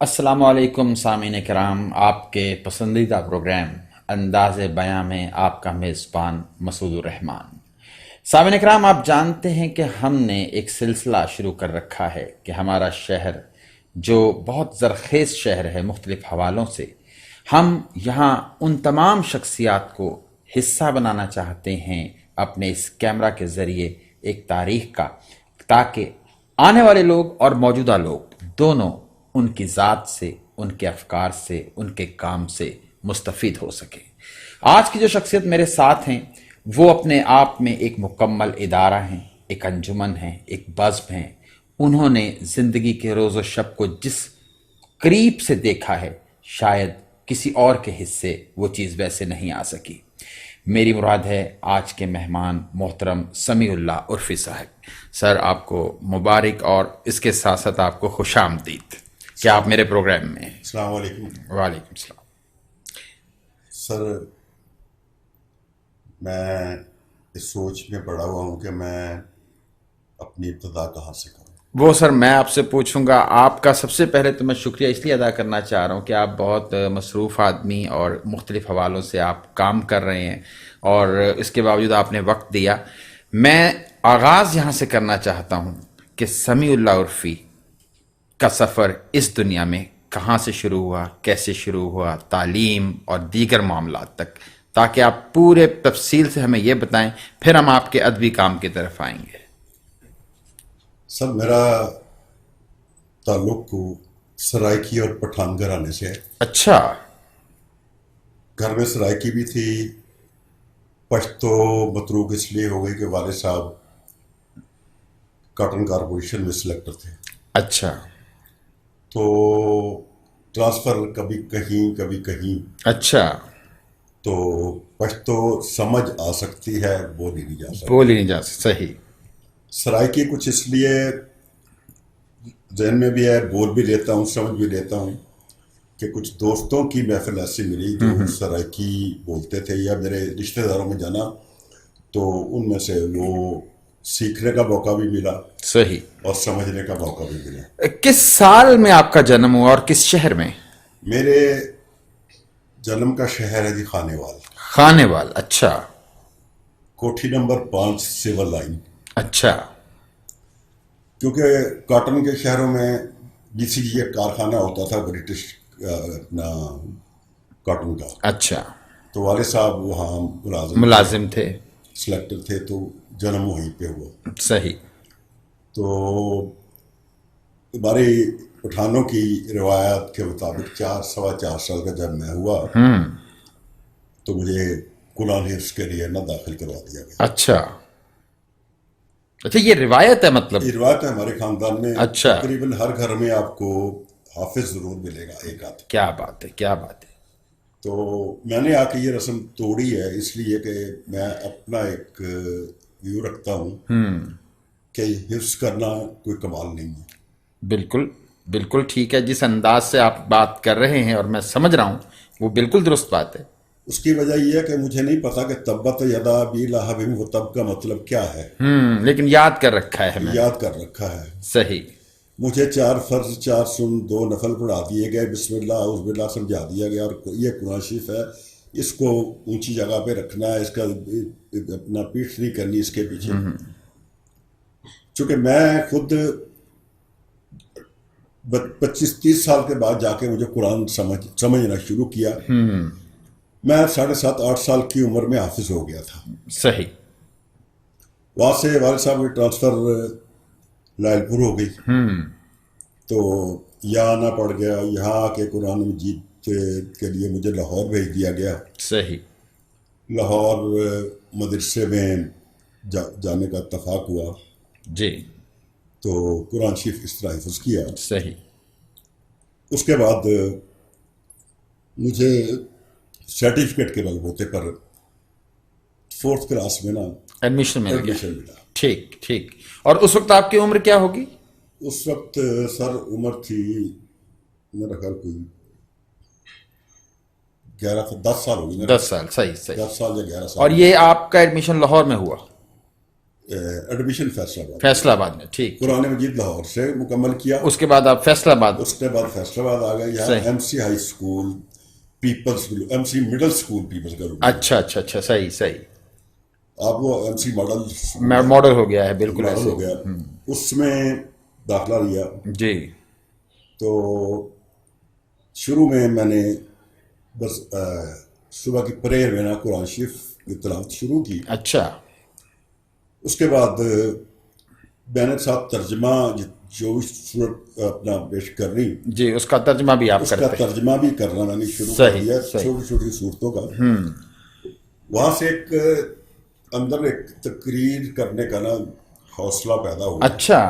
السلام علیکم سامعین کرام، آپ کے پسندیدہ پروگرام انداز بیاں میں آپ کا میزبان مسعود الرحمان۔ سامعین کرام، آپ جانتے ہیں کہ ہم نے ایک سلسلہ شروع کر رکھا ہے کہ ہمارا شہر جو بہت زرخیز شہر ہے مختلف حوالوں سے، ہم یہاں ان تمام شخصیات کو حصہ بنانا چاہتے ہیں اپنے اس کیمرہ کے ذریعے ایک تاریخ کا، تاکہ آنے والے لوگ اور موجودہ لوگ دونوں ان کی ذات سے، ان کے افکار سے، ان کے کام سے مستفید ہو سکیں۔ آج کی جو شخصیت میرے ساتھ ہیں وہ اپنے آپ میں ایک مکمل ادارہ ہیں، ایک انجمن ہیں، ایک بزم ہیں۔ انہوں نے زندگی کے روز و شب کو جس قریب سے دیکھا ہے، شاید کسی اور کے حصے وہ چیز ویسے نہیں آ سکی۔ میری مراد ہے آج کے مہمان محترم سمیع اللہ عرفی صاحب۔ سر، آپ کو مبارک اور اس کے ساتھ ساتھ آپ کو خوش آمدید کہ آپ میرے پروگرام میں ہیں۔ السلام علیکم وعلیکم السلام۔ سر، میں اس سوچ میں پڑا ہوا ہوں کہ میں اپنی ابتدا کہاں سے کروں۔ وہ سر میں آپ سے پوچھوں گا، آپ کا سب سے پہلے تو میں شکریہ اس لیے ادا کرنا چاہ رہا ہوں کہ آپ بہت مصروف آدمی اور مختلف حوالوں سے آپ کام کر رہے ہیں، اور اس کے باوجود آپ نے وقت دیا۔ میں آغاز یہاں سے کرنا چاہتا ہوں کہ سمیع اللہ عرفی کا سفر اس دنیا میں کہاں سے شروع ہوا، کیسے شروع ہوا، تعلیم اور دیگر معاملات تک، تاکہ آپ پورے تفصیل سے ہمیں یہ بتائیں، پھر ہم آپ کے ادبی کام کی طرف آئیں گے۔ سر، میرا تعلق سرائکی اور پٹھان گھرانے سے ہے۔ اچھا، گھر میں سرائکی بھی تھی، پشتو متروک اس لیے ہو گئی کہ والد صاحب کاٹن کارپوریشن میں سلیکٹر تھے، اچھا، تو ٹرانسفر کبھی کہیں کبھی کہیں، اچھا، تو پشتو سمجھ آ سکتی ہے، بولی نہیں جا سکتی۔ بولی نہیں جا سکتی، صحیح، سرائکی کچھ اس لیے ذہن میں بھی ہے، بول بھی لیتا ہوں، سمجھ بھی لیتا ہوں، کہ کچھ دوستوں کی محفل ایسی ملی جو سرائکی بولتے تھے، یا میرے رشتہ داروں میں جانا تو ان میں سے وہ سیکھنے کا موقع بھی ملا صحیح۔ اور سمجھنے کا موقع بھی ملا۔ کس سال میں آپ کا جنم ہوا اور کس شہر میں؟ میرے جنم کا شہر ہے جی خانے وال، خانے وال، اچھا، کوٹھی نمبر 5 سول لائن۔ اچھا، کیونکہ کاٹن کے شہروں میں بی سی جی ایک کارخانہ ہوتا تھا برٹش اپنا کاٹن کا، اچھا، تو والد صاحب وہاں ملازم تھے، سلیکٹر تھے، تو جنم وہیں پہ ہوا۔ صحیح، تو ہماری پٹھانوں کی روایات کے مطابق 4 سوا 4 سال کا جب میں ہوا تو مجھے قرآن حفظ کے لیے نہ داخل کروا دیا گیا۔ اچھا، اچھا، یہ روایت ہے مطلب؟ یہ روایت ہے ہمارے خاندان میں، اچھا، تقریباً ہر گھر میں آپ کو حافظ ضرور ملے گا، ایک آدھ۔ کیا بات ہے، کیا بات ہے۔ تو میں نے آ کے یہ رسم توڑی ہے، اس لیے کہ میں اپنا ایک ویو رکھتا ہوں کہ حفظ کرنا کوئی کمال نہیں ہے۔ بالکل، بالکل ٹھیک ہے، جس انداز سے آپ بات کر رہے ہیں اور میں سمجھ رہا ہوں وہ بالکل درست بات ہے۔ اس کی وجہ یہ ہے کہ مجھے نہیں پتا کہ تبت یدا ابی لہب و تب کا مطلب کیا ہے، لیکن یاد کر رکھا ہے ہمیں۔ یاد کر رکھا ہے۔ صحیح، مجھے 4 فرض 4 سن 2 نفل پڑھا دیے گئے، بسم اللہ اعوذ باللہ سمجھا دیا گیا، اور یہ قرآن شریف ہے، اس کو اونچی جگہ پہ رکھنا ہے، اس کا اپنا پیٹھ نہیں کرنی اس کے پیچھے۔ چونکہ میں خود 25-30 سال کے بعد جا کے مجھے قرآن سمجھنا شروع کیا، میں 7.5-8 سال کی عمر میں حافظ ہو گیا تھا۔ صحیح، وہاں سے والد صاحب کی ٹرانسفر لائل پور ہو گئی، تو یہاں آنا پڑ گیا۔ یہاں آ کے قرآن مجید کے لیے مجھے لاہور بھیج دیا گیا۔ صحیح، لاہور مدرسے میں جانے کا اتفاق ہوا، جی، تو قرآن شریف اس طرح حفظ کیا۔ صحیح، اس کے بعد مجھے سرٹیفکیٹ کے بلبوتے پر 4th کلاس میں نا ایڈمیشن مل گیا۔ ایڈمیشن ملا۔ ٹھیک، ٹھیک، اور اس وقت آپ کی عمر کیا ہوگی؟ اس وقت سر عمر تھی میرا خیال کوئی 10 سال ہوگی نا، 10 سال، صحیح، صحیح۔ 10 سال یا 11 سال۔ اور یہ آپ کا ایڈمیشن لاہور میں ہوا؟ ایڈمیشن فیصلہ آباد، فیصل آباد میں، ٹھیک. قرآن مجید لاہور سے مکمل کیا. اس کے بعد آپ فیصل آباد. اس کے بعد فیصل آباد آ گئے. یہاں صحیح. M C high school peoples, M C middle school peoples کا روم. اچھا اچھا اچھا، صحیح صحیح. اب وہ ایم سی ماڈل ہو گیا ہے، بالکل ماڈل ایسے. ہو گیا. اس میں داخلہ لیا. جی. تو شروع میں نے بس صبح کی پریئر میں نا قرآن شریف کی تلاوت شروع کی. اچھا. اس کے بعد میں نے ساتھ ترجمہ جو بھی صورت اپنا پیش کرنی، جی، اس کا ترجمہ بھی آپ اس کا کرتے ہیں. ترجمہ بھی کرنا میں نے شروع کر صحیح دیا، صحیح. چھوٹی چھوٹی صورتوں کا. وہاں سے ایک اندر ایک تقریر کرنے کا نا حوصلہ پیدا ہوا. اچھا.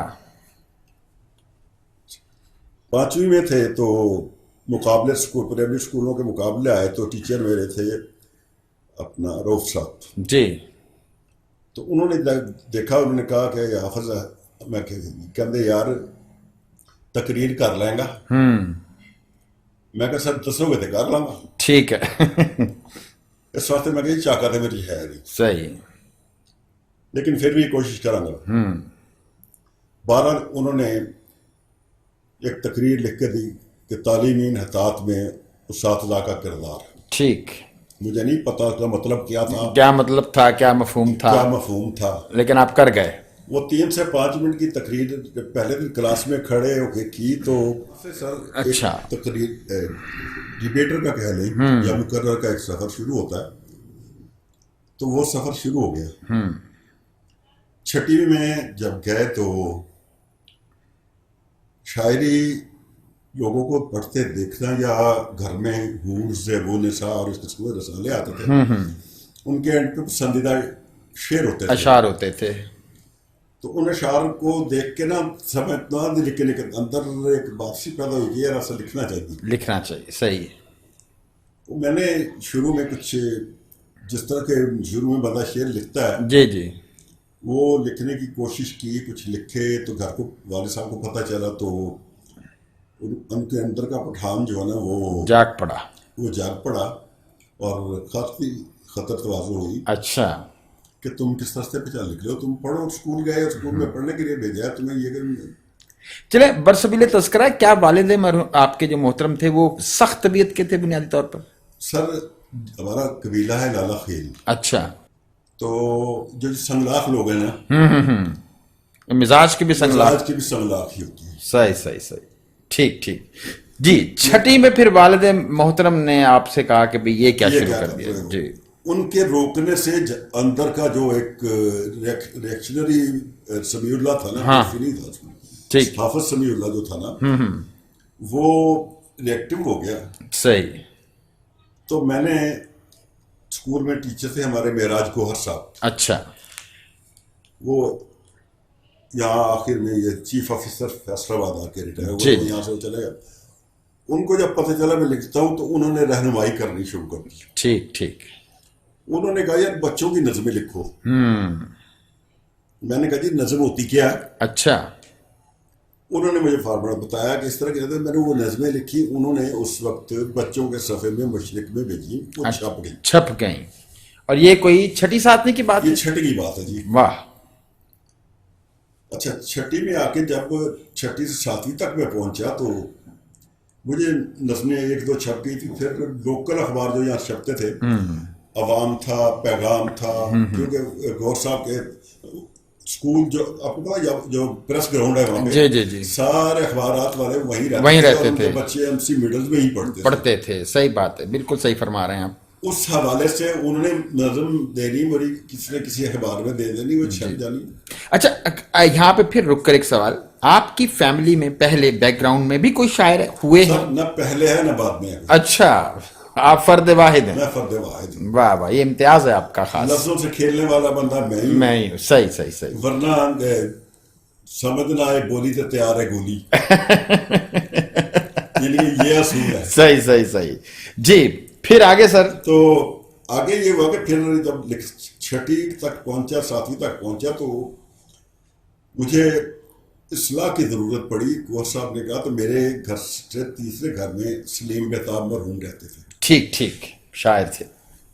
5ویں میں تھے تو مقابلے اسکول، پرائمری اسکولوں کے مقابلے آئے تو ٹیچر میرے تھے اپنا روف صاحب. جی. تو انہوں نے دیکھا، انہوں نے کہا کہ حافظ میں کہتے یار تقریر کر لیں گا. میں کہا سر دسو گے تو کر لوں گا. ٹھیک ہے. اس واسطے میں کہ چاقت ہے میری ہے نہیں، صحیح. لیکن پھر بھی کوشش کروں گا. بہرحال انہوں نے ایک تقریر لکھ کے دی کہ تعلیمی انحطاط میں اساتذہ کا کردار. ٹھیک. مجھے نہیں پتا اس کا مطلب کیا تھا، کیا مطلب تھا، کیا مفہوم تھا، کیا مفہوم تھا، لیکن آپ کر گئے. وہ 3 سے 5 منٹ کی تقریر پہلے دن کلاس میں کھڑے ہو کے کی. تو سر اچھا. تقریر ڈیبیٹر کا کہہ لیں یا مقرر کا ایک سفر شروع ہوتا ہے. تو وہ سفر شروع ہو گیا. 6ویں میں جب گئے تو شاعری لوگوں کو پڑھتے دیکھنا یا گھر میں حور زیب و نساء اور اس قسم کے رسالے آتے تھے، ان کے اینڈ پہ پسندیدہ شعر ہوتے تھے، اشعار ہوتے تھے. تو ان اشعار کو دیکھ کے نا سمجھنا لیکن اندر ایک بات سی پیدا ہوئی کہ یار ایسا لکھنا چاہیے. لکھنا چاہیے. صحیح. تو میں نے شروع میں کچھ جس طرح کے شروع میں بندہ شعر لکھتا ہے جی جی. وہ لکھنے کی کوشش کی، کچھ لکھے. تو گھر کو والد صاحب کو پتہ چلا تو ان کے اندر کا پٹھان جو ہے نا وہ جاگ پڑا. وہ جاگ پڑا اور کافی خطر تواضع ہوئی اچھا. کہ تم کس راستے پہ چل نکلے ہو، تم پڑھو. اسکول گئے، اسکول میں پڑھنے کے لیے بھیجا ہے تمہیں. یہ چلے برسبیل تذکرہ، کیا والد آپ کے جو محترم تھے وہ سخت طبیعت کے تھے بنیادی طور پر؟ سر ہمارا قبیلہ ہے لالا خیل. اچھا. تو جو سنگلاخ لوگ ہیں نا، مزاج کی بھی سنگلاخ. مزاج کی بھی سنگلاخ ہی ہوتی ہے. صحیح صحیح صحیح. ٹھیک ٹھیک. جی. 6 میں پھر والد محترم نے آپ سے کہا کہ بھئی یہ کیا شروع کر دیا؟ جی. ان کے روکنے سے اندر کا جو ایک ریئیکشنری سمیع اللہ تھا نا، نہیں تھا اس میں، ٹھیک. حافظ سمیع اللہ جو تھا نا، وہ ریئیکٹیو ہو گیا. صحیح. تو میں نے اسکول میں ٹیچر تھے ہمارے معراج گوہر صاحب. اچھا. وہ یہاں آخر میں یہ چیف آفیسر فیصل آباد آ کے ریٹائر ہوئے. جی. وہ یہاں سے چلے گئے. ان کو جب پتہ چلا میں لکھتا ہوں تو انہوں نے رہنمائی کرنی شروع کر دی. ٹھیک ٹھیک. انہوں نے کہا یار بچوں کی نظمیں لکھو. میں نے کہا جی نظم ہوتی کیا ہے؟ اچھا. انہوں نے مجھے فارمولا بتایا کہ اس طرح کی. میں نے وہ نظمیں لکھی. انہوں نے اس وقت بچوں کے صفحے میں مشرق میں بھیجی، وہ چھپ گئیں. اور یہ کوئی 6 7 کی بات ہے؟ یہ 6 کی بات ہے جی. واہ. اچھا 6 میں آ کے جب 6 سے 7 تک میں پہنچا تو مجھے نظمیں 1 2 چھپ گئی تھی. پھر لوکل اخبار جو یہاں چھپتے تھے، عوام تھا، پیغام تھا، کیونکہ گور صاحب کے اسکول جو آپ کو پتا جو پریس گراؤنڈ ہے وہاں پہ، جی جی، سارے اخبارات والے وہیں رہتے تھے. بچے ایم سی مڈل میں ہی پڑھتے تھے. صحیح بات ہے، بالکل صحیح فرما رہے ہیں آپ. اس حوالے سے انہوں نے نظم دینی بڑی، کسی نہ کسی اخبار میں دے دینی، وہ چھپ جانی. اچھا یہاں پہ پھر رک کر ایک سوال، آپ کی فیملی میں پہلے بیک گراؤنڈ میں بھی کوئی شاعر ہوئے ہیں؟ نہ پہلے ہے نہ بعد میں ہے. اچھا، آپ فرد واحد ہیں؟ میں فرد واحد ہوں. واہ واہ، یہ امتیاز ہے آپ کا خاص. لفظوں سے کھیلنے والا بندہ میں ہی ہوں. صحیح صحیح صحیح. ورنہ سمجھنا ہے بولی تو تیار ہے گولی. یہ اصول ہے. صحیح صحیح صحیح. جی پھر آگے سر؟ تو آگے یہ ہوا کہ پھر جب 6 تک پہنچا، 7 تک پہنچا تو مجھے اصلاح کی ضرورت پڑی. گور صاحب نے کہا تو میرے گھر سے تیسرے گھر میں سلیم بہتاب مرحوم رہتے تھے. ٹھیک ٹھیک، شاعر تھے.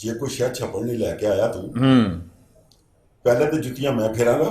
ਜੇ ਕੋਈ ਸ਼ਾਇਦ ਛੱਪੜ ਨਹੀਂ ਲੈ ਕੇ ਆਇਆ ਤੂੰ ਪਹਿਲੇ ਤੇ ਜੁੱਤੀਆਂ ਮੈਂ ਫੇਰਾਂਗਾ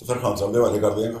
ਤੇ ਫਿਰ ਖਾਨ ਸਾਹਿਬ ਦੇ ਹਵਾਲੇ ਕਰ ਦੇਵਾਂਗਾ।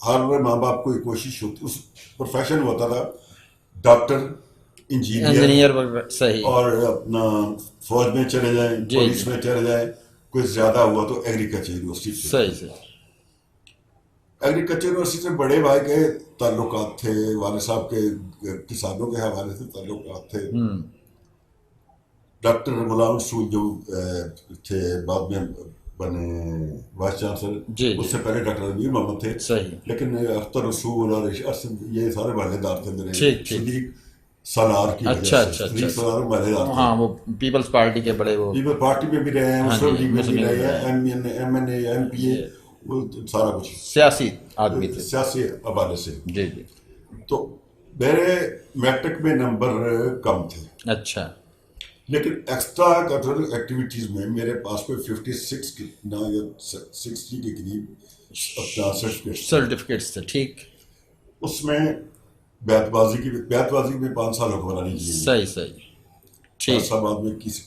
ہر ماں باپ کو یہ کوشش ہوتی، اس پروفیشن ہوتا تھا ڈاکٹر، انجینئر، انجینئر وغیرہ، صحیح، اور اپنا فوج میں چلے جائیں، جی پولیس جی، میں چلے جائیں، کوئی زیادہ ہوا تو ایگریکلچر یونیورسٹی سے. صحیح صحیح، ایگریکلچر یونیورسٹی سے بڑے بھائی کے تعلقات تھے، والد صاحب کے کسانوں کے حوالے سے تعلقات تھے. ڈاکٹر غلام رسول جو تھے بعد میں بنے وائس چانسلر، جی اس جی، سے پہلے ڈاکٹر امیر محمد تھے. صحیح، لیکن اختر رسول اور یہ سارے مالے دار تھے میرے. ٹھیک ٹھیک، صدیق سالار کی وجہ اچھا سے، اچھا اچھا صدیق سالار مالے دار تھے. ہاں، وہ پیپلز پارٹی کے بڑے وہ، پیپل پارٹی میں بھی رہے ہیں، ہاں مسلم جی، لیگ میں بھی مسلم رہے لیگ ہیں، ایم این اے، ایم پی اے، وہ سارا کچھ سیاسی آدمی تھے، سیاسی حوالے سے. جی جی، تو میرے میٹرک میں نمبر کم تھے، اچھا، لیکن ایکسٹرا کلچرل ایکٹیویٹیز میں میرے پاس کوئی 56 یا 60 کے قریب اپنا سرٹیفکیٹ. سرٹیفکیٹس تھے، ٹھیک، اس میں بیت بازی میں 5 سال حکمرانی کی ہے. صحیح صحیح، ٹھیک، فیصلہ آباد میں کسی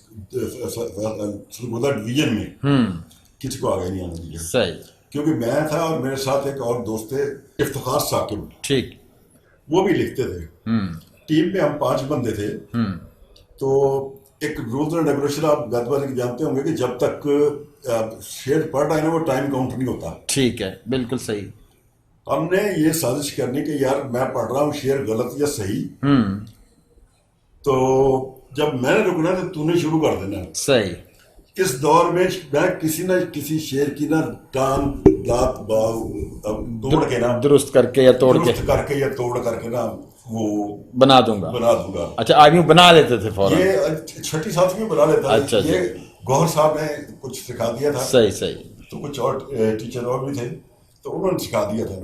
سرگودا ڈویژن میں کسی کو آگے نہیں آنے دیا، صحیح، کیونکہ میں تھا اور میرے ساتھ ایک اور دوست تھے افتخار ثاقب، ٹھیک، وہ بھی لکھتے تھے. ٹیم میں ہم 5 بندے تھے. تو ایک رولز اینڈ ریگولیشن آپ بیت بازی کے جانتے ہوں گے کہ جب تک شیئر پڑھ رہا ہے نا وہ ٹائم کاؤنٹ نہیں ہوتا. ٹھیک ہے، بالکل صحیح، ہم نے یہ سازش کرنی کہ یار میں پڑھ رہا ہوں شیئر غلط یا صحیح، تو جب میں نے رکنا تو نے شروع کر دینا. صحیح، اس دور میں کسی نہ کسی شعر کی نہ ٹانگ لات توڑ کے نا، درست کر کے یا توڑ کے درست کر کے یا توڑ کر کے نا وہ بنا دوں گا. بنا دوں گا. اچھا، آدمی بنا لیتے تھے فوراً، یہ چھٹی ساتھ میں بنا لیتا اچھا تھا. یہ گوہر صاحب نے کچھ سکھا دیا تھا، صحیح صحیح، تو کچھ اور ٹیچر اور بھی تھے تو انہوں نے سکھا دیا تھا.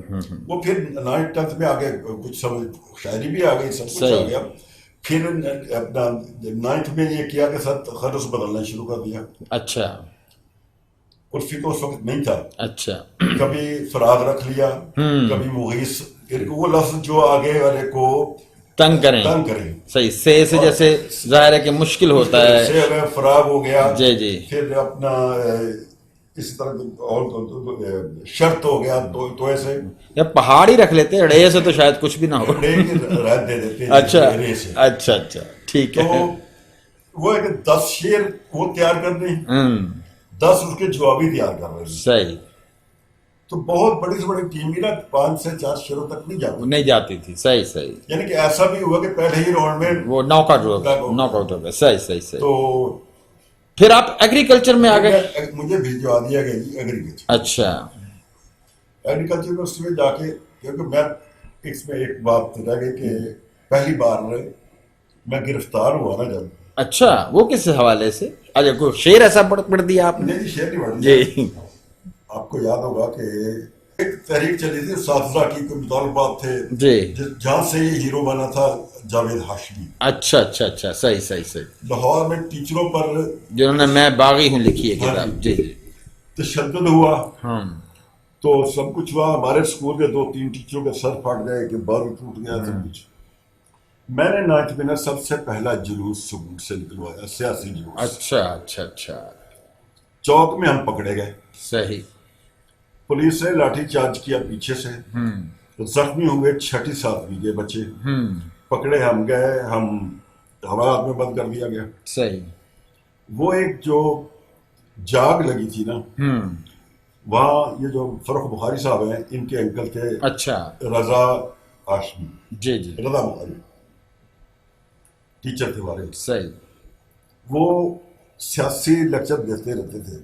وہ پھر 9th میں آگے کچھ سب شاعری بھی آ گئی، سب کچھ آ گیا. پھر اپنا 9th میں یہ کیا کہ سر خرس بدلنا شروع کر دیا. اچھا عرفی تو اس وقت نہیں تھا. اچھا، کبھی فراد رکھ لیا، کبھی مغیث، وہ لفظ جو آگے والے کو تنگ کریں، صحیح، سے جیسے ظاہر ہے کہ مشکل ہوتا ہے، سے اگر فراغ ہو گیا، جی جی، پھر اپنا اسی طرح اور شرط ہو گیا تو ایسے یا پہاڑ ہی رکھ لیتے، اڑے سے تو شاید کچھ بھی نہ ہو. ڈے کی رات دے دیتے. اچھا رے سے اچھا اچھا، ٹھیک ہے. تو وہ ایک 10 شعر وہ تیار کرنے، 10 اس کے جوابی تیار کر رہے ہیں. صحیح، تو بہت بڑی سے بڑی ٹیم بھی نا 5 سے 4 شعروں تک نہیں جاتی تھی. صحیح صحیح، یعنی کہ ایسا بھی ہوا کہ پہلے ہی راؤنڈ میں وہ ناک آؤٹ ہو گئے. صحیح صحیح صحیح. تو پھر آپ ایگریکلچر میں آ گئے. مجھے بھیجوا دیا گیا جی ایگریکلچر. اچھا، ایگریکلچر یونیورسٹی میں جا کے، کیونکہ میں اس میں ایک بات رہ گئی کہ پہلی بار میں گرفتار ہوا نا جب. اچھا، وہ کس حوالے سے؟ اچھا، کوئی شعر ایسا پڑھ دیا آپ نے؟ نہیں شعر نہیں پڑھ جی، دیا. آپ کو یاد ہوگا کہ ایک تحریک چلی تھی اساتذہ کی، کوئی مطالبات تھے جی، جہاں سے یہ ہیرو بنا تھا جاوید ہاشمی. اچھا اچھا اچھا، صحیح صحیح صحیح. لاہور میں ٹیچروں پر جنہوں نے میں باغی ہوں لکھی ہے کتاب. جی جی، تشدد ہوا، ہاں، تو سب کچھ ہوا. ہمارے اسکول کے 2-3 ٹیچروں کے سر پھٹ گئے کہ بال ٹوٹ گیا، سب کچھ. میں نے 9th میں سب سے پہلا جلوس سکول سے نکلوایا، سیاسی جلوس. اچھا اچھا اچھا، چوک میں ہم پکڑے گئے، صحیح، پولیس نے لاٹھی چارج کیا پیچھے سے. زخمی ہوئے 6 7 کے بچے. پکڑے ہم گئے، ہم ہمارا ہاتھ میں بند کر دیا گیا. صحیح، وہ ایک جو جاگ لگی تھی نا، وہاں یہ جو فروخ بخاری صاحب ہیں ان کے انکل تھے، اچھا، رضا ہاشمی. جی جی، رضا بخاری ٹیچر تھے ہمارے. صحیح، وہ سیاسی لیکچر دیتے رہتے تھے.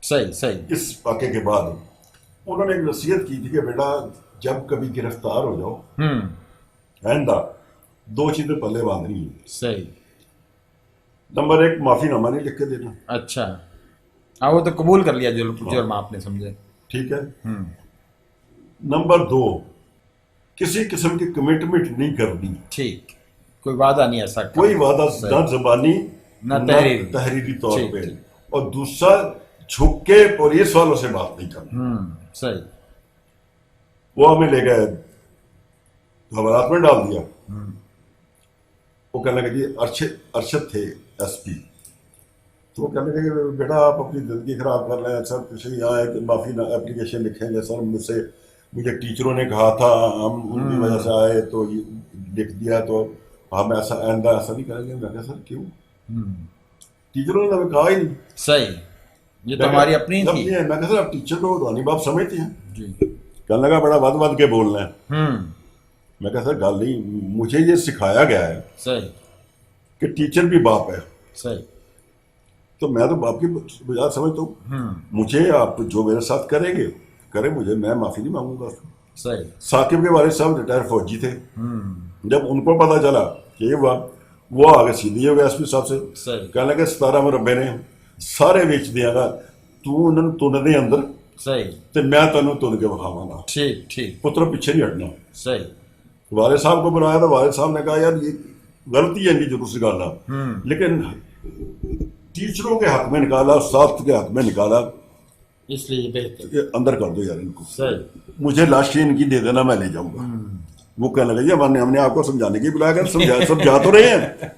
صحیح صحیح، اس واقعے کے بعد انہوں نے ایک نصیحت کی تھی کہ بیٹا جب کبھی گرفتار ہو جاؤ آئندہ 2 چیزیں پلے باندھنی ہیں. صحیح. نمبر 1 معافی نامہ نہیں لکھ کے دینا. اچھا، ہاں وہ تو قبول کر لیا جرم آپ نے، سمجھے، ٹھیک ہے. نمبر 2 کسی قسم کی کمٹمنٹ نہیں کرنی. ٹھیک، کوئی وعدہ نہیں ایسا، کوئی وعدہ نہ زبانی نہ تحریری طور پہ. اور دوسرا جھک کے پولیس والوں سے بات نہیں کرنا. صحیح. وہ ہمیں لے گئے حوالات میں ڈال دیا. وہ کہنے لگے جی ارشد تھے ایس پی. تو وہ کہنے لگے کہ بیٹا آپ اپنی زندگی خراب کر رہے ہیں سر، کچھ یہاں ہے کہ معافی اپلیکیشن لکھیں گے سر، مجھ سے مجھے ٹیچروں نے کہا تھا ہم ان کی وجہ سے آئے تو یہ لکھ دیا تو ہم ایسا آئندہ ایسا نہیں کریں گے. میں کہا سر کیوں؟ ٹیچروں نے ہمیں کہا ہی نہیں. صحیح، یہ تو ہماری اپنی تھی. میں کہا سر آپ ٹیچر کو روحانی باپ سمجھتے ہیں؟ جی. کہنے لگا بڑا ود ود کے بولنا ہے. میں کہا سر گل نہیں، مجھے یہ سکھایا گیا ہے صحیح کہ ٹیچر بھی باپ ہے. صحیح. تو میں تو باپ کی بجائے سمجھتا ہوں. مجھے آپ جو میرے ساتھ کریں گے کریں، مجھے میں معافی نہیں مانگوں گا. صحیح. ثاقب کے والد صاحب ریٹائر فوجی تھے. جب ان کو پتا چلا کہ یہ ہوا، وہ آگے سیدھی ہو گیا ایس پی صاحب سے. صحیح. کہنے لگے 17 مربے نے سارے ویچ دیا گا، تن دے اندر صحیح. تے میں تینوں تن کے بکھاواں گا. ٹھیک ٹھیک. پتر پیچھے نہیں ہٹنا. صحیح. والد صاحب کو بلایا تو والد صاحب نے کہا یار یہ غلطی ہے ان کی جو کچھ نکالنا، لیکن ٹیچروں کے حق میں نکالا، استاد کے حق میں نکالا، اس لیے بہتر یہ اندر کر دو یار ان کو. صحیح. مجھے لاشیں ان کی دے دینا، میں لے جاؤں گا. وہ کہنے لگے ہم نے آپ کو سمجھانے کی بلایا کر سمجھا تو رہے ہیں.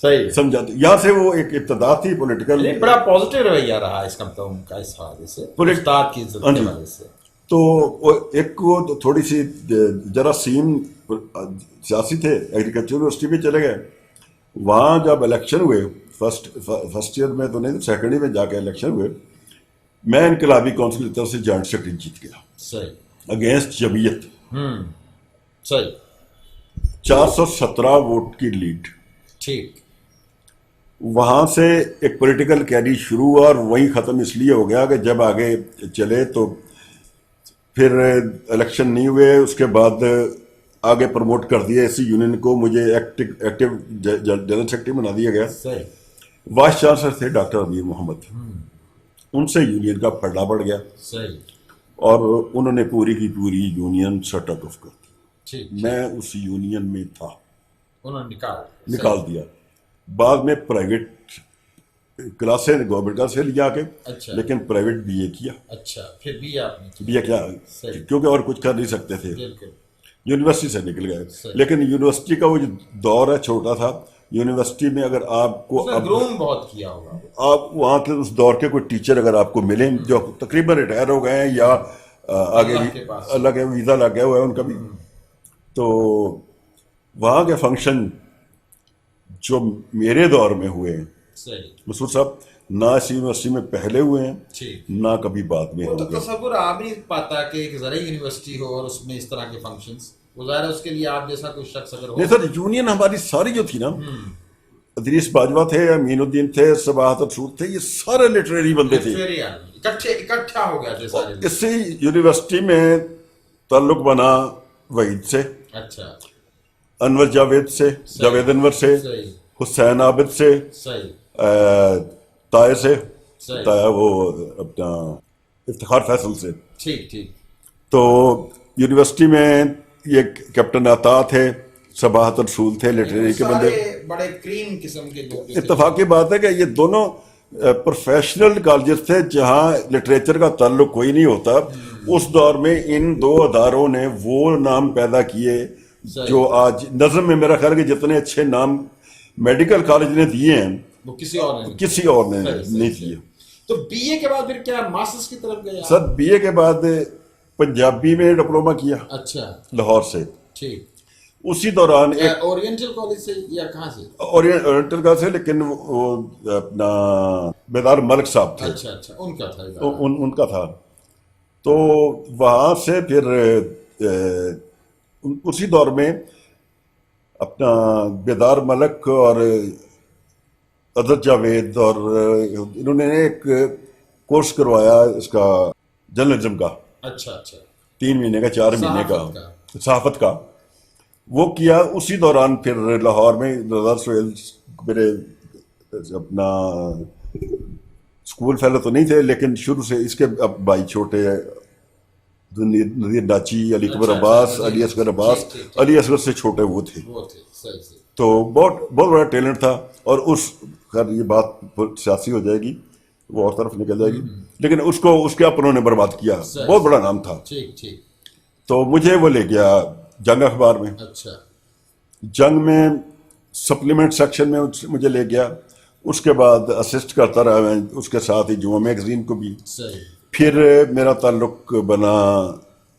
صحیح. سمجھا یہاں سے وہ ایک ابتدا تھی پولیٹیکل. بڑا پازیٹیو رویہ رہا اس کا، مطلب ان کا اس حوالے سے استاد کی عزت کے حوالے سے. تو ایک وہ تھوڑی سی جراثیم سیاسی تھے. ایگریکلچر یونیورسٹی میں چلے گئے. وہاں جب الیکشن ہوئے فرسٹ ایئر میں تو نہیں، سیکنڈ ایئر میں جا کے الیکشن ہوئے، میں انقلابی کونسل کی طرف سے جوائنٹ سیکرٹری جیت گیا. صحیح. اگینسٹ جمعیت. صحیح. 417 ووٹ کی لیڈ. ٹھیک. وہاں سے ایک پولیٹیکل کیری شروع ہوا اور وہیں ختم اس لیے ہو گیا کہ جب آگے چلے تو پھر الیکشن نہیں ہوئے. اس کے بعد آگے پروموٹ کر دیا اسی یونین کو. مجھے ایکٹیو جنرل سیکرٹری بنا دیا گیا. صحیح. وائس چانسلر تھے ڈاکٹر امیر محمد. ان سے یونین کا پھڑا پڑ گیا. صحیح. اور انہوں نے پوری کی پوری یونین شٹ آف کر دی. ٹھیک. میں اس یونین میں تھا. انہوں نے نکال دیا. بعد میں پرائیویٹ کلاسیں گورنمنٹ کا سے لیا کے، اچھا، لیکن پرائیویٹ بی اے کیا. اچھا پھر بھی آپ نے بی اے کیا کیونکہ اور کچھ کر نہیں سکتے تھے. بالکل. یونیورسٹی سے نکل گئے. لیکن یونیورسٹی کا وہ جو دور ہے چھوٹا تھا. یونیورسٹی میں اگر آپ کو گروم بہت کیا ہوگا، آپ وہاں کے اس دور کے کوئی ٹیچر اگر آپ کو ملیں جو تقریباً ریٹائر ہو گئے ہیں یا آگے اللہ کے ویزا لگ گیا ہوا ہے ان کا بھی، تو وہاں کے فنکشن جو میرے دور میں ہوئے ہیں مسعود صاحب، نہ اس یونیورسٹی میں پہلے ہوئے ہیں نہ کبھی بعد میں. تو تصور آ نہیں پاتا کہ ایک زرعی یونیورسٹی ہو اور اس میں اس طرح کے فنکشنز، ظاہر ہے اس کے لیے آپ جیسا کوئی شخص اگر ہو. نہیں سر، یونین ہماری ساری جو تھی نا، ادریس باجوہ تھے، امین الدین تھے، صباحت الرسول تھے، یہ سارے لٹریری بندے تھے، اکٹھا ہو گیا تھے سارے. اس سے یونیورسٹی میں تعلق بنا وحید سے، اچھا، انور جاوید سے، جاوید انور سے، حسین عابد سے، طائے سے، وہ اپنا افتخار فیصل سے. ٹھیک ٹھیک. تو یونیورسٹی میں یہ کیپٹن عطا تھے، صباحت الرسول تھے، لٹریری کے بندے، بڑے کریم قسم کے لوگ. اتفاق کی بات ہے کہ یہ دونوں پروفیشنل کالجز تھے جہاں لٹریچر کا تعلق کوئی نہیں ہوتا. اس دور میں ان دو اداروں نے وہ نام پیدا کیے جو آج نظم میں میرا خیال ہے کہ جتنے اچھے نام میڈیکل کالج نے دیے ہیں وہ کسی اور نے نہیں دیے. تو بی اے کے بعد پھر کیا ماسٹرز کی طرف گئے؟ سر بی اے کے بعد پنجابی میں ڈپلوما کیا. اچھا، لاہور سے. ٹھیک. اسی دوران ایک اورینٹل کالج سے یا کہاں سے؟ اورینٹل کا سے، لیکن وہ اپنا بیدار ملک صاحب تھے. اچھا اچھا، ان کا تھا. ان کا تھا. تو وہاں سے پھر اسی دور میں اپنا بیدار ملک اور اظہر جاوید اور انہوں نے ایک کورس کروایا اس کا جرنلزم کا. اچھا اچھا. 3 مہینے کا 4 مہینے کا صحافت کا وہ کیا. اسی دوران پھر لاہور میں میرے اپنا اسکول فیلو تو نہیں تھے، لیکن شروع سے اس کے اب بھائی چھوٹے نذیر ڈاچی، علی اکبر عباس، علی اصغر عباس، علی اصغر سے چھوٹے وہ تھے. تو بہت بڑا ٹیلنٹ تھا. اور اس خیر یہ بات سیاسی ہو جائے گی، وہ اور طرف نکل جائے گی، لیکن اس کے اپنوں نے برباد کیا. بہت بڑا نام تھا. تو مجھے وہ لے گیا جنگ اخبار میں. اچھا. جنگ میں سپلیمنٹ سیکشن میں مجھے لے گیا. اس کے بعد اسسٹ کرتا رہا میں اس کے ساتھ ہی جمعہ میگزین کو بھی. پھر میرا تعلق بنا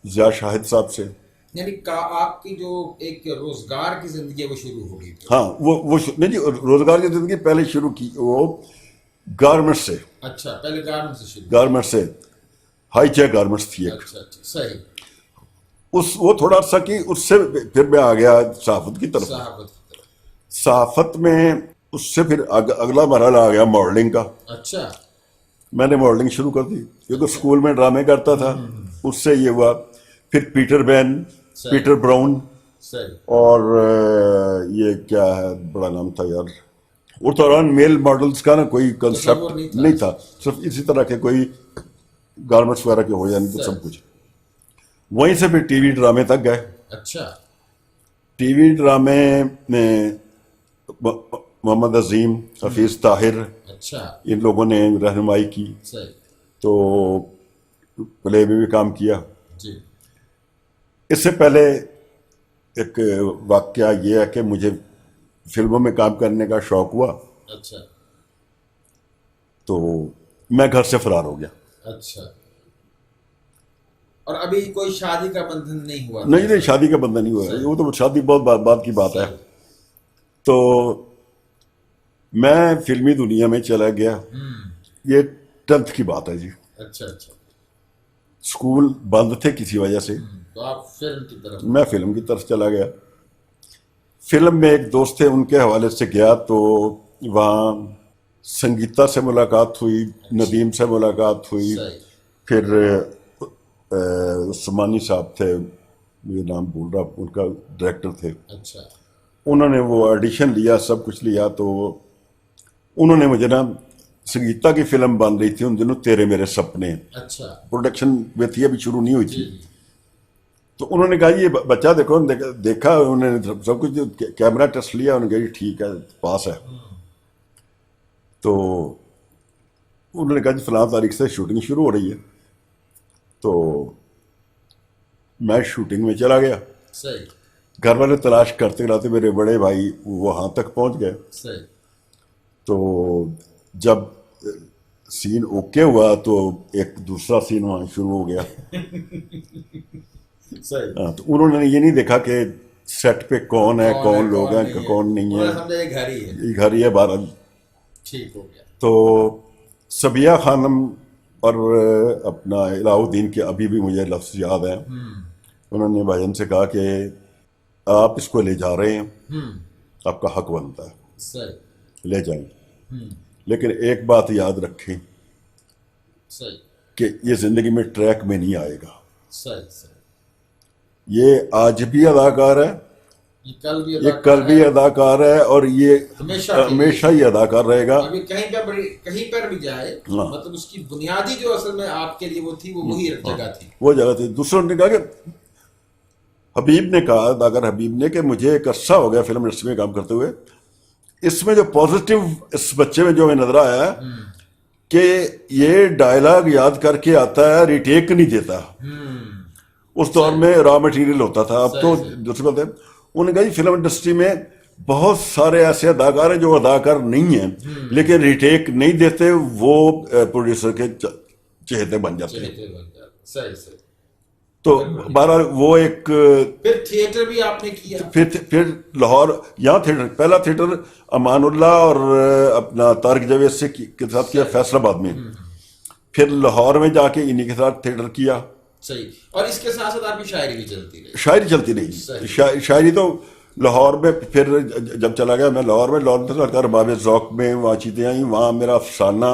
ضیاء شاہد صاحب سے. یعنی آپ کی جو ایک روزگار کی زندگی ہے وہ شروع ہو گئی تھی. ہاں وہ نہیں جی، روزگار کی زندگی پہلے شروع کی وہ گارمنٹ سے. اچھا پہلے گارمنٹ سے شروع. گارمنٹ سے ہائی چیک گارمنٹس تھی ایک. اچھا اچھا صحیح. وہ تھوڑا سا کی اس سے پھر میں آ گیا صحافت کی طرف. صحافت کی طرف. صحافت میں اس سے پھر اگلا مرحلہ آ گیا ماڈلنگ کا. اچھا. میں نے ماڈلنگ شروع کر دی کیونکہ اسکول میں ڈرامے کرتا تھا. اس سے یہ ہوا. پھر پیٹر بین، پیٹر براؤن، صحیح. اور یہ کیا ہے بڑا نام تھا یار، اس دوران میل ماڈلز کا نا کوئی کنسیپٹ نہیں تھا، صرف اسی طرح کے کوئی گارمنٹس وغیرہ کے ہو جائیں تو سب کچھ. وہیں سے پھر ٹی وی ڈرامے تک گئے. اچھا. ٹی وی ڈرامے میں محمد عظیم، حفیظ طاہر، اچھا ان لوگوں نے رہنمائی کی. صحیح. تو پلے میں بھی کام کیا. جی. اس سے پہلے ایک واقعہ یہ ہے کہ مجھے فلموں میں کام کرنے کا شوق ہوا. اچھا. تو میں گھر سے فرار ہو گیا. اچھا. اور ابھی کوئی شادی کا بندھن نہیں ہوا؟ نہیں، شادی کا بندھن نہیں ہوا. وہ تو شادی بہت بعد کی بات ہے. تو میں فلمی دنیا میں چلا گیا. یہ 10th کی بات ہے جی. اچھا اچھا. اسکول بند تھے کسی وجہ سے. تو آپ فلم کی طرف؟ میں فلم کی طرف چلا گیا. فلم میں ایک دوست تھے، ان کے حوالے سے گیا تو وہاں سنگیتا سے ملاقات ہوئی، ندیم سے ملاقات ہوئی. پھر عثمانی صاحب تھے، یہ نام بھول رہا، ان کا ڈائریکٹر تھے. اچھا. انہوں نے وہ آڈیشن لیا، سب کچھ لیا. تو انہوں نے مجھے نا، سنگیتا کی فلم بن رہی تھی ان دنوں، تیرے میرے سپنے. اچھا. پروڈکشن میں تھی، ابھی شروع نہیں ہوئی تھی. تو انہوں نے کہا یہ بچہ دیکھو، دیکھا انہوں نے سب کچھ، کیمرہ ٹیسٹ لیا، انہوں نے کہا ٹھیک ہے، پاس ہے. تو انہوں نے کہا جی فلاں تاریخ سے شوٹنگ شروع ہو رہی ہے. تو میں شوٹنگ میں چلا گیا. صحیح. گھر والے تلاش کرتے کراتے میرے بڑے بھائی وہاں تک پہنچ گئے. صحیح. تو جب سین اوکے ہوا تو ایک دوسرا سین وہاں شروع ہو گیا. صحیح. تو انہوں نے یہ نہیں دیکھا کہ سیٹ پہ کون ہے، کون لوگ ہیں، کون نہیں ہے. یہ گھر ہی ہے بارہ. ٹھیک ہو گیا. تو صبیہ خانم اور اپنا الہ الدین کے ابھی بھی مجھے لفظ یاد ہیں. انہوں نے بھائی سے کہا کہ آپ اس کو لے جا رہے ہیں، آپ کا حق بنتا ہے، لے جائیں. لیکن ایک بات یاد رکھیں کہ یہ زندگی میں ٹریک میں نہیں آئے گا. یہ آج بھی اداکار ہے، یہ کل بھی اداکار ہے، اور یہ ہمیشہ ہی اداکار رہے گا. کہیں پر بھی جائے، مطلب اس کی بنیادی جو اصل میں آپ کے لیے وہ تھی، وہ وہی جگہ تھی، وہ جگہ تھی. دوسروں نے کہا کہ حبیب نے کہا، اداکار حبیب نے، کہ مجھے ایک عرصہ ہو گیا فلم انڈسٹری میں کام کرتے ہوئے، اس میں جو پازیٹیو اس بچے میں جو ہمیں نظر آیا ہے کہ یہ ڈائلاگ یاد کر کے آتا ہے، ریٹیک نہیں دیتا. اس دور میں را مٹیریل ہوتا تھا، اب تو دوسری بات ہے. انہوں نے کہا جی فلم انڈسٹری میں بہت سارے ایسے اداکار ہیں جو اداکار نہیں ہیں لیکن ریٹیک نہیں دیتے، وہ پروڈیوسر کے چہتے بن جاتے ہیں. تو بہرحال وہ ایک. پھر تھیٹر بھی آپ نے کیا؟ پھر لاہور، یہاں تھیٹر، پہلا تھیٹر امان اللہ اور اپنا طارق جاوید سے کے ساتھ کیا فیصل آباد میں. پھر لاہور میں جا کے انہی کے ساتھ تھیٹر کیا. صحیح. اور اس کے ساتھ ساتھ آپ کی شاعری بھی چلتی رہی؟ شاعری چلتی رہی. شاعری تو لاہور میں پھر جب چلا گیا میں لاہور میں، لاہور میں رباب ذوق میں وہاں چیزیں آئیں، وہاں میرا افسانہ